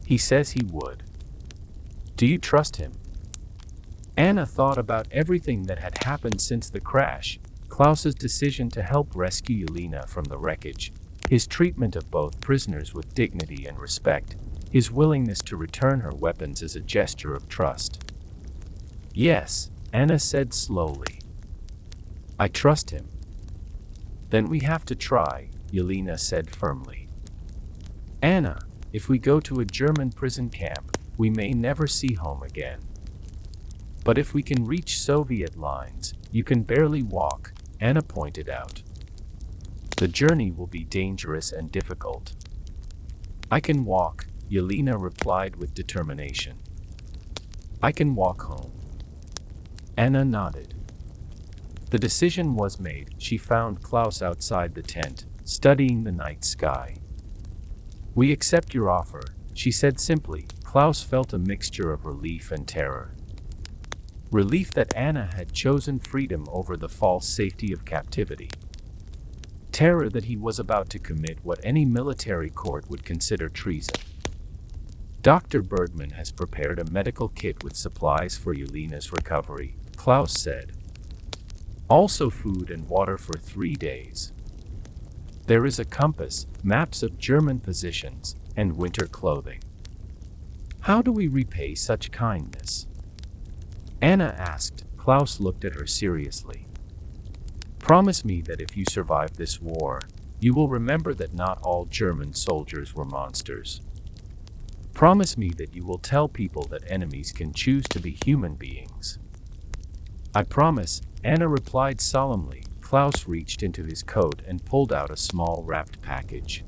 He says he would. Do you trust him? Anna thought about everything that had happened since the crash, Klaus's decision to help rescue Yelena from the wreckage, his treatment of both prisoners with dignity and respect, his willingness to return her weapons as a gesture of trust. Yes, Anna said slowly. I trust him. Then we have to try, Yelena said firmly. Anna, if we go to a German prison camp, we may never see home again. But if we can reach Soviet lines, you can barely walk, Anna pointed out. The journey will be dangerous and difficult. I can walk, Yelena replied with determination. I can walk home. Anna nodded. The decision was made. She found Klaus outside the tent, studying the night sky. We accept your offer, she said simply. Klaus felt a mixture of relief and terror. Relief that Anna had chosen freedom over the false safety of captivity. Terror that he was about to commit what any military court would consider treason. Dr. Bergman has prepared a medical kit with supplies for Yelena's recovery, Klaus said. Also food and water for 3 days. There is a compass, maps of German positions, and winter clothing. How do we repay such kindness? Anna asked. Klaus looked at her seriously. Promise me that if you survive this war, you will remember that not all German soldiers were monsters. Promise me that you will tell people that enemies can choose to be human beings. I promise, Anna replied solemnly. Klaus reached into his coat and pulled out a small wrapped package.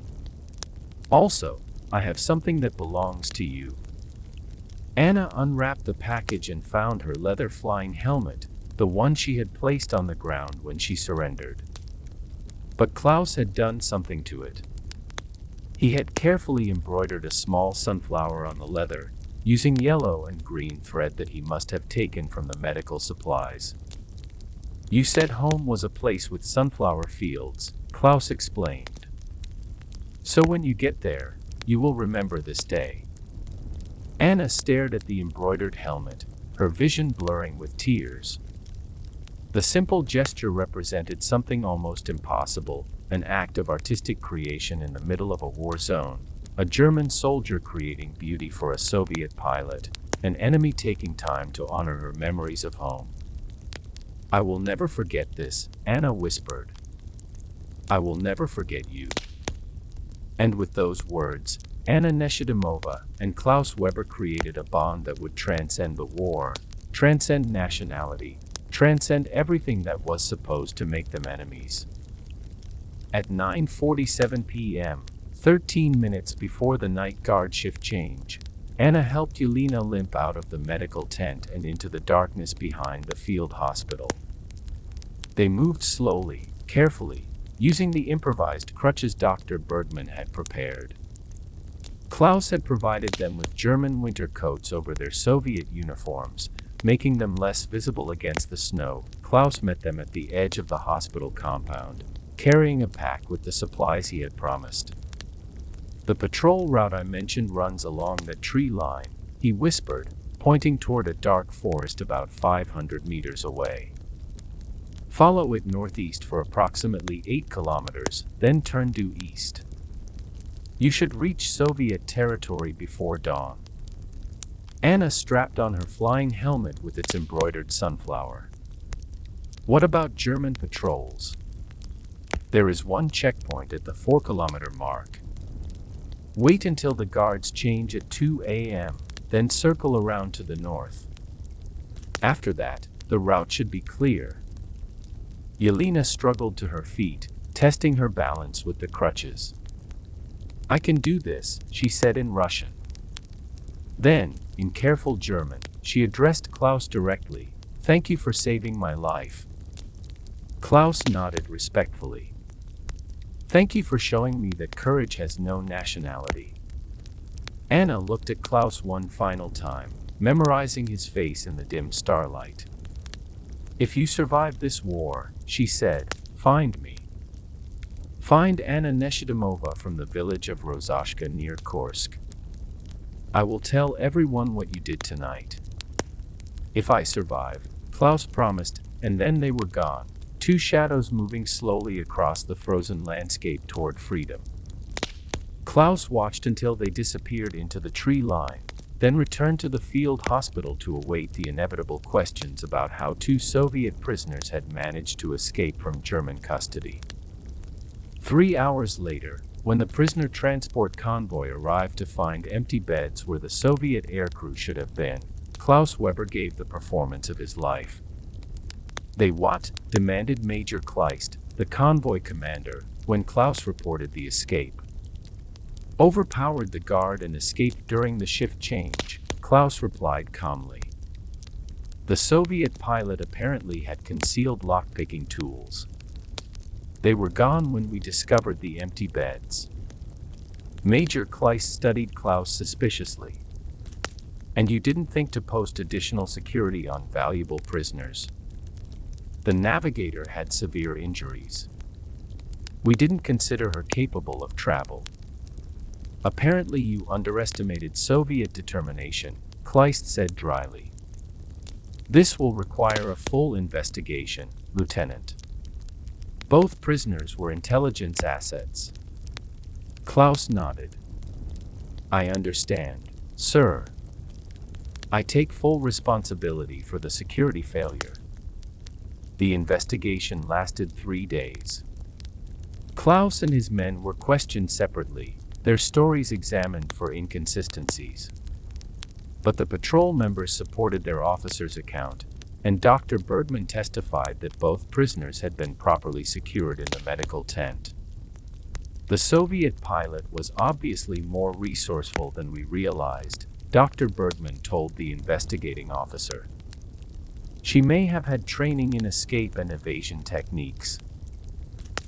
Also, I have something that belongs to you. Anna unwrapped the package and found her leather flying helmet, the one she had placed on the ground when she surrendered. But Klaus had done something to it. He had carefully embroidered a small sunflower on the leather, using yellow and green thread that he must have taken from the medical supplies. You said home was a place with sunflower fields, Klaus explained. So when you get there, you will remember this day. Anna stared at the embroidered helmet, her vision blurring with tears. The simple gesture represented something almost impossible, an act of artistic creation in the middle of a war zone, a German soldier creating beauty for a Soviet pilot, an enemy taking time to honor her memories of home. I will never forget this, Anna whispered. I will never forget you. And with those words, Anna Neshidimova and Klaus Weber created a bond that would transcend the war, transcend nationality, transcend everything that was supposed to make them enemies. At 9:47 p.m., 13 minutes before the night guard shift change, Anna helped Yelena limp out of the medical tent and into the darkness behind the field hospital. They moved slowly, carefully, using the improvised crutches Dr. Bergman had prepared. Klaus had provided them with German winter coats over their Soviet uniforms, making them less visible against the snow. Klaus met them at the edge of the hospital compound, carrying a pack with the supplies he had promised. The patrol route I mentioned runs along that tree line, he whispered, pointing toward a dark forest about 500 meters away. Follow it northeast for approximately 8 kilometers, then turn due east. You should reach Soviet territory before dawn. Anna strapped on her flying helmet with its embroidered sunflower. What about German patrols? There is one checkpoint at the 4-kilometer mark. Wait until the guards change at 2 a.m., then circle around to the north. After that, the route should be clear. Yelena struggled to her feet, testing her balance with the crutches. I can do this, she said in Russian. Then, in careful German, she addressed Klaus directly. Thank you for saving my life. Klaus nodded respectfully. Thank you for showing me that courage has no nationality. Anna looked at Klaus one final time, memorizing his face in the dim starlight. If you survive this war, she said, find me. Find Anna Neshidimova from the village of Rozashka near Kursk. I will tell everyone what you did tonight. If I survive, Klaus promised, and then they were gone, 2 shadows moving slowly across the frozen landscape toward freedom. Klaus watched until they disappeared into the tree line, then returned to the field hospital to await the inevitable questions about how 2 Soviet prisoners had managed to escape from German custody. 3 hours later, when the prisoner transport convoy arrived to find empty beds where the Soviet aircrew should have been, Klaus Weber gave the performance of his life. They what? Demanded Major Kleist, the convoy commander, when Klaus reported the escape. Overpowered the guard and escaped during the shift change, Klaus replied calmly. The Soviet pilot apparently had concealed lockpicking tools. They were gone when we discovered the empty beds. Major Kleist studied Klaus suspiciously. And you didn't think to post additional security on valuable prisoners? The navigator had severe injuries. We didn't consider her capable of travel. Apparently you underestimated Soviet determination, Kleist said dryly. This will require a full investigation, Lieutenant. Both prisoners were intelligence assets. Klaus nodded. I understand, sir. I take full responsibility for the security failure. The investigation lasted 3 days. Klaus and his men were questioned separately, their stories examined for inconsistencies. But the patrol members supported their officer's account, and Dr. Bergman testified that both prisoners had been properly secured in the medical tent. The Soviet pilot was obviously more resourceful than we realized, Dr. Bergman told the investigating officer. She may have had training in escape and evasion techniques.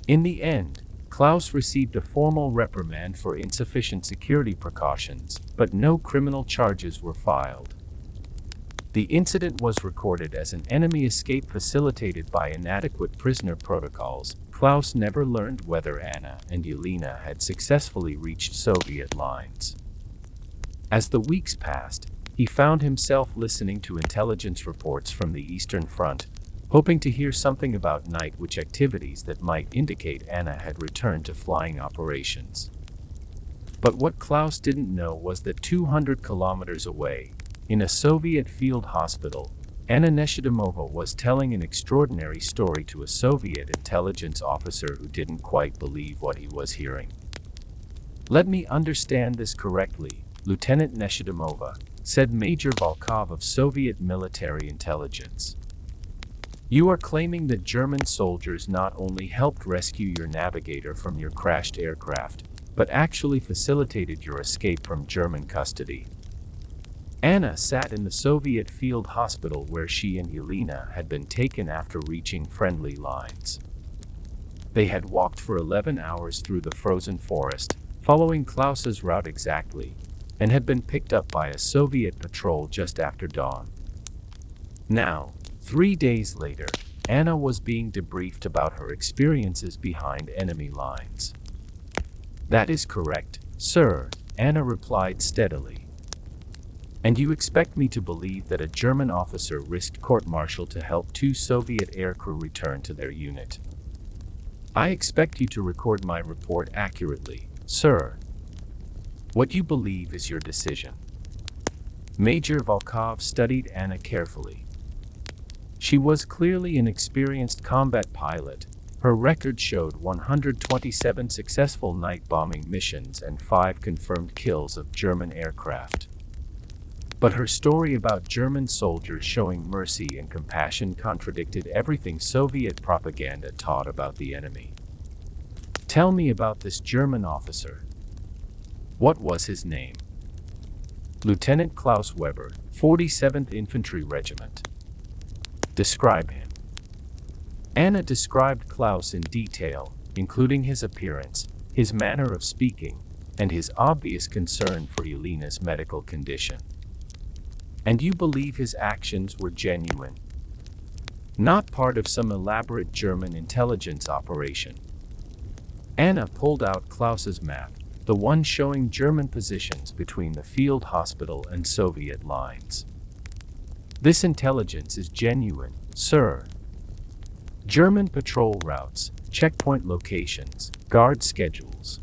In the end, Klaus received a formal reprimand for insufficient security precautions, but no criminal charges were filed. The incident was recorded as an enemy escape facilitated by inadequate prisoner protocols. Klaus never learned whether Anna and Yelena had successfully reached Soviet lines. As the weeks passed, he found himself listening to intelligence reports from the Eastern Front, hoping to hear something about night watch activities that might indicate Anna had returned to flying operations. But what Klaus didn't know was that 200 kilometers away, in a Soviet field hospital, Anna Neshidimova was telling an extraordinary story to a Soviet intelligence officer who didn't quite believe what he was hearing. "Let me understand this correctly, Lieutenant Neshidimova," said Major Volkov of Soviet military intelligence. "You are claiming that German soldiers not only helped rescue your navigator from your crashed aircraft, but actually facilitated your escape from German custody." Anna sat in the Soviet field hospital where she and Yelena had been taken after reaching friendly lines. They had walked for 11 hours through the frozen forest, following Klaus's route exactly, and had been picked up by a Soviet patrol just after dawn. Now, 3 days later, Anna was being debriefed about her experiences behind enemy lines. "That is correct, sir," Anna replied steadily. "And you expect me to believe that a German officer risked court-martial to help 2 Soviet aircrew return to their unit? I expect you to record my report accurately, sir. What you believe is your decision." Major Volkov studied Anna carefully. She was clearly an experienced combat pilot. Her record showed 127 successful night bombing missions and 5 confirmed kills of German aircraft. But her story about German soldiers showing mercy and compassion contradicted everything Soviet propaganda taught about the enemy. "Tell me about this German officer. What was his name?" "Lieutenant Klaus Weber, 47th Infantry Regiment." "Describe him." Anna described Klaus in detail, including his appearance, his manner of speaking, and his obvious concern for Yelena's medical condition. "And you believe his actions were genuine? Not part of some elaborate German intelligence operation?" Anna pulled out Klaus's map, the one showing German positions between the field hospital and Soviet lines. "This intelligence is genuine, sir. German patrol routes, checkpoint locations, guard schedules.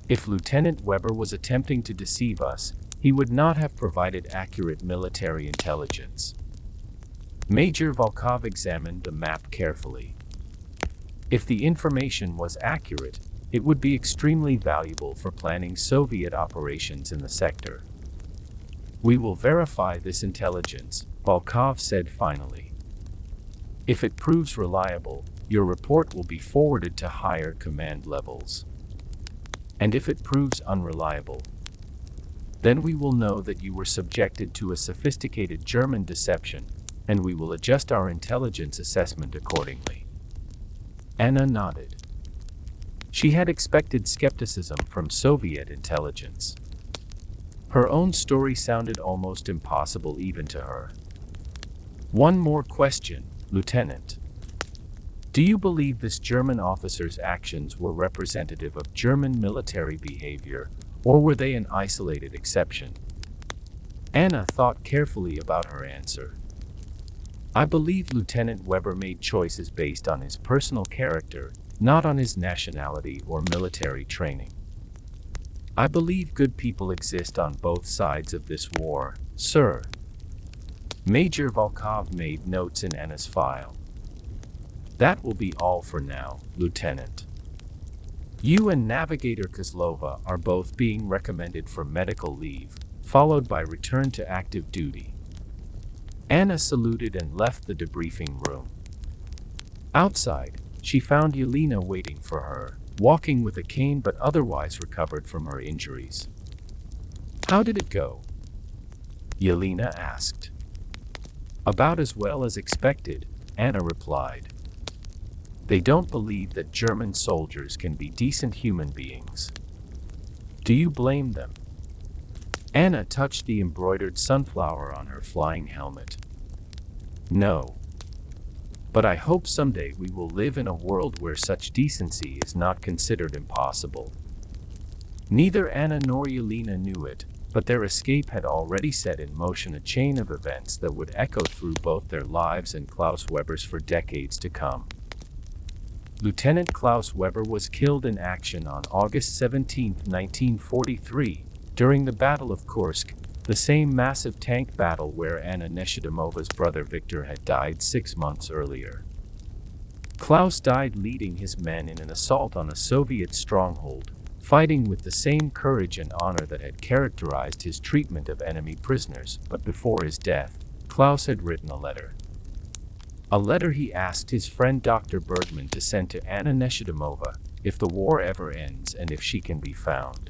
If Lieutenant Weber was attempting to deceive us, he would not have provided accurate military intelligence." Major Volkov examined the map carefully. If the information was accurate, it would be extremely valuable for planning Soviet operations in the sector. "We will verify this intelligence," Volkov said finally. "If it proves reliable, your report will be forwarded to higher command levels. And if it proves unreliable, then we will know that you were subjected to a sophisticated German deception, and we will adjust our intelligence assessment accordingly." Anna nodded. She had expected skepticism from Soviet intelligence. Her own story sounded almost impossible even to her. "One more question, Lieutenant. Do you believe this German officer's actions were representative of German military behavior, or were they an isolated exception?" Anna thought carefully about her answer. "I believe Lieutenant Weber made choices based on his personal character, not on his nationality or military training. I believe good people exist on both sides of this war, sir." Major Volkov made notes in Anna's file. "That will be all for now, Lieutenant. You and Navigator Kozlova are both being recommended for medical leave, followed by return to active duty." Anna saluted and left the debriefing room. Outside, she found Yelena waiting for her, walking with a cane but otherwise recovered from her injuries. "How did it go?" Yelena asked. "About as well as expected," Anna replied. They don't believe that German soldiers can be decent human beings. Do you blame them? Anna touched the embroidered sunflower on her flying helmet. No. But I hope someday we will live in a world where such decency is not considered impossible. Neither Anna nor Yelena knew it, but their escape had already set in motion a chain of events that would echo through both their lives and Klaus Weber's for decades to come. Lieutenant Klaus Weber was killed in action on August 17, 1943, during the Battle of Kursk, the same massive tank battle where Anna Neshidimova's brother Viktor had died 6 months earlier. Klaus died leading his men in an assault on a Soviet stronghold, fighting with the same courage and honor that had characterized his treatment of enemy prisoners, but before his death, Klaus had written a letter. A letter he asked his friend Dr. Bergman to send to Anna Neshidimova, if the war ever ends and if she can be found.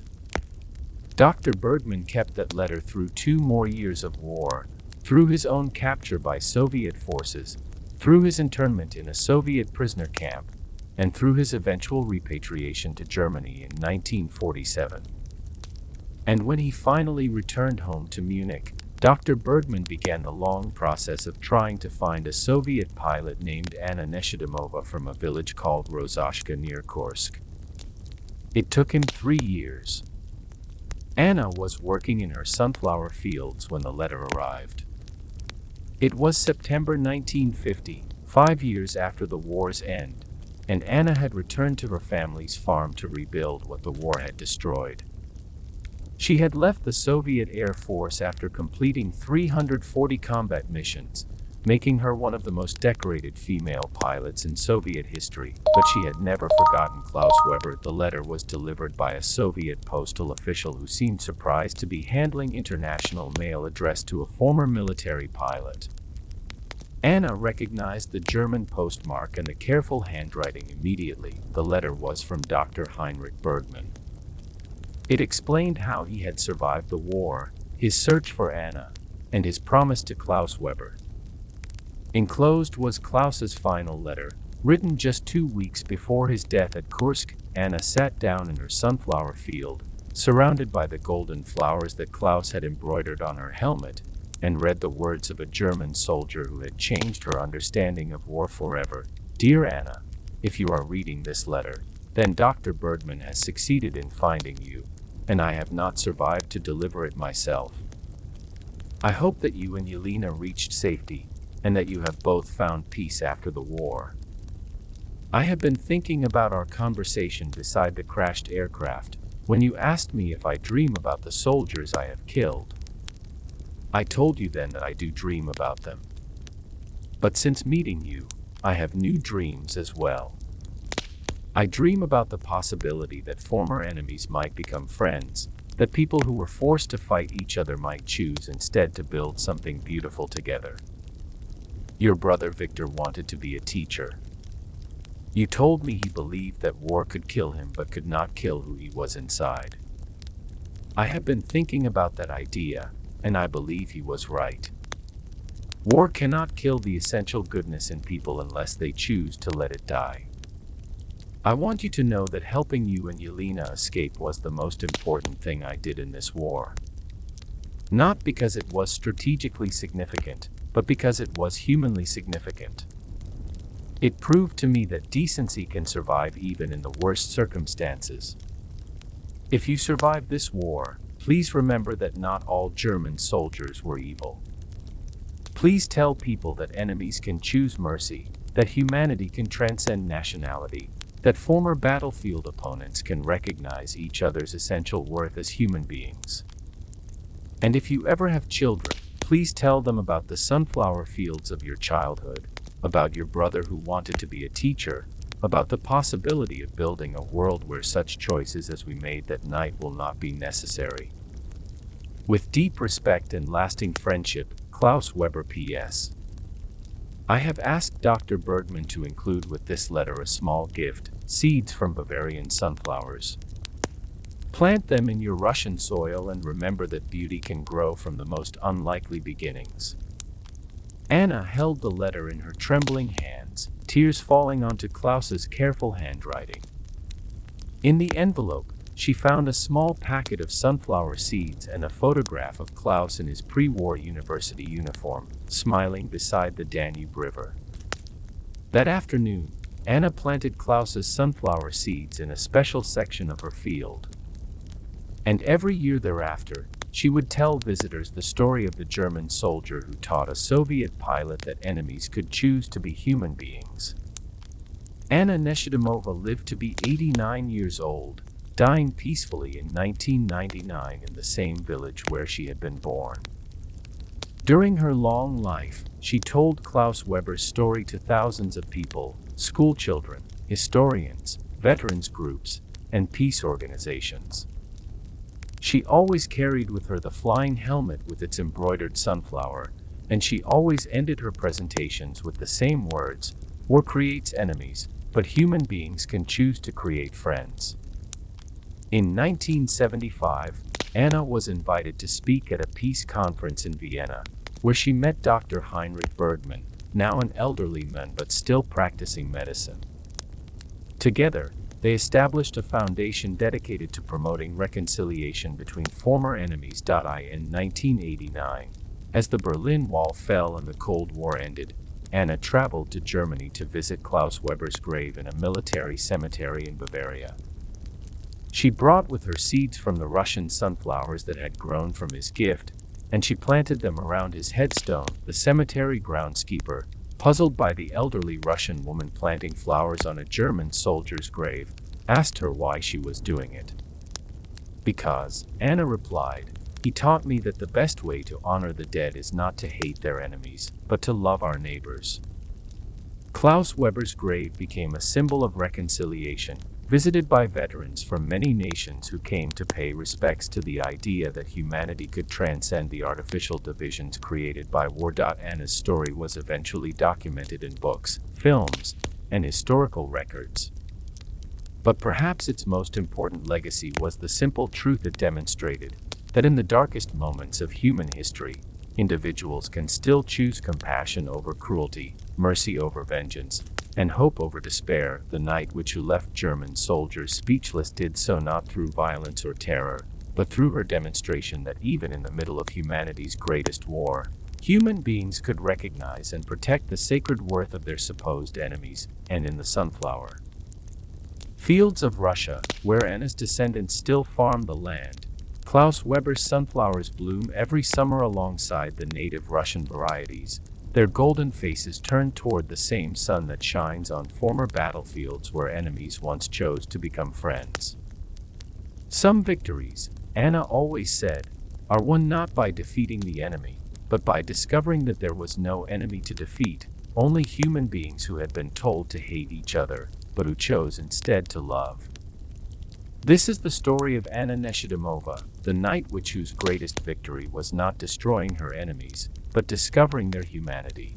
Dr. Bergman kept that letter through 2 more years of war, through his own capture by Soviet forces, through his internment in a Soviet prisoner camp, and through his eventual repatriation to Germany in 1947. And when he finally returned home to Munich, Dr. Bergman began the long process of trying to find a Soviet pilot named Anna Neshidimova from a village called Rozhashka near Kursk. It took him 3 years. Anna was working in her sunflower fields when the letter arrived. It was September 1950, 5 years after the war's end, and Anna had returned to her family's farm to rebuild what the war had destroyed. She had left the Soviet Air Force after completing 340 combat missions, making her one of the most decorated female pilots in Soviet history, but she had never forgotten Klaus Weber. The letter was delivered by a Soviet postal official who seemed surprised to be handling international mail addressed to a former military pilot. Anna recognized the German postmark and the careful handwriting immediately. The letter was from Dr. Heinrich Bergman. It explained how he had survived the war, his search for Anna, and his promise to Klaus Weber. Enclosed was Klaus's final letter, written just 2 weeks before his death at Kursk. Anna sat down in her sunflower field, surrounded by the golden flowers that Klaus had embroidered on her helmet, and read the words of a German soldier who had changed her understanding of war forever. Dear Anna, if you are reading this letter, then Dr. Bergman has succeeded in finding you, and I have not survived to deliver it myself. I hope that you and Yelena reached safety, and that you have both found peace after the war. I have been thinking about our conversation beside the crashed aircraft, when you asked me if I dream about the soldiers I have killed. I told you then that I do dream about them. But since meeting you, I have new dreams as well. I dream about the possibility that former enemies might become friends, that people who were forced to fight each other might choose instead to build something beautiful together. Your brother Viktor wanted to be a teacher. You told me he believed that war could kill him but could not kill who he was inside. I have been thinking about that idea, and I believe he was right. War cannot kill the essential goodness in people unless they choose to let it die. I want you to know that helping you and Yelena escape was the most important thing I did in this war. Not because it was strategically significant, but because it was humanly significant. It proved to me that decency can survive even in the worst circumstances. If you survive this war, please remember that not all German soldiers were evil. Please tell people that enemies can choose mercy, that humanity can transcend nationality, that former battlefield opponents can recognize each other's essential worth as human beings. And if you ever have children, please tell them about the sunflower fields of your childhood, about your brother who wanted to be a teacher, about the possibility of building a world where such choices as we made that night will not be necessary. With deep respect and lasting friendship, Klaus Weber P.S. I have asked Dr. Bergman to include with this letter a small gift, seeds from Bavarian sunflowers. Plant them in your Russian soil and remember that beauty can grow from the most unlikely beginnings. Anna held the letter in her trembling hands, tears falling onto Klaus's careful handwriting. In the envelope, she found a small packet of sunflower seeds and a photograph of Klaus in his pre-war university uniform, smiling beside the Danube River. That afternoon, Anna planted Klaus's sunflower seeds in a special section of her field. And every year thereafter, she would tell visitors the story of the German soldier who taught a Soviet pilot that enemies could choose to be human beings. Anna Neshidimova lived to be 89 years old, dying peacefully in 1999 in the same village where she had been born. During her long life, she told Klaus Weber's story to thousands of people, schoolchildren, historians, veterans groups, and peace organizations. She always carried with her the flying helmet with its embroidered sunflower, and she always ended her presentations with the same words: "War creates enemies, but human beings can choose to create friends." In 1975, Anna was invited to speak at a peace conference in Vienna, where she met Dr. Heinrich Bergmann, now an elderly man but still practicing medicine. Together, they established a foundation dedicated to promoting reconciliation between former enemies. In 1989, as the Berlin Wall fell and the Cold War ended, Anna traveled to Germany to visit Klaus Weber's grave in a military cemetery in Bavaria. She brought with her seeds from the Russian sunflowers that had grown from his gift, and she planted them around his headstone. The cemetery groundskeeper, puzzled by the elderly Russian woman planting flowers on a German soldier's grave, asked her why she was doing it. "Because," Anna replied, "he taught me that the best way to honor the dead is not to hate their enemies, but to love our neighbors." Klaus Weber's grave became a symbol of reconciliation, visited by veterans from many nations who came to pay respects to the idea that humanity could transcend the artificial divisions created by war. Anna's story was eventually documented in books, films, and historical records. But perhaps its most important legacy was the simple truth it demonstrated, that in the darkest moments of human history, individuals can still choose compassion over cruelty, mercy over vengeance, and hope over despair. The night which left German soldiers speechless did so not through violence or terror, but through her demonstration that even in the middle of humanity's greatest war, human beings could recognize and protect the sacred worth of their supposed enemies. And in the sunflower fields of Russia, where Anna's descendants still farm the land, Klaus Weber's sunflowers bloom every summer alongside the native Russian varieties, their golden faces turned toward the same sun that shines on former battlefields where enemies once chose to become friends. Some victories, Anna always said, are won not by defeating the enemy, but by discovering that there was no enemy to defeat, only human beings who had been told to hate each other, but who chose instead to love. This is the story of Anna Neshidimova, the knight whose greatest victory was not destroying her enemies, but discovering their humanity.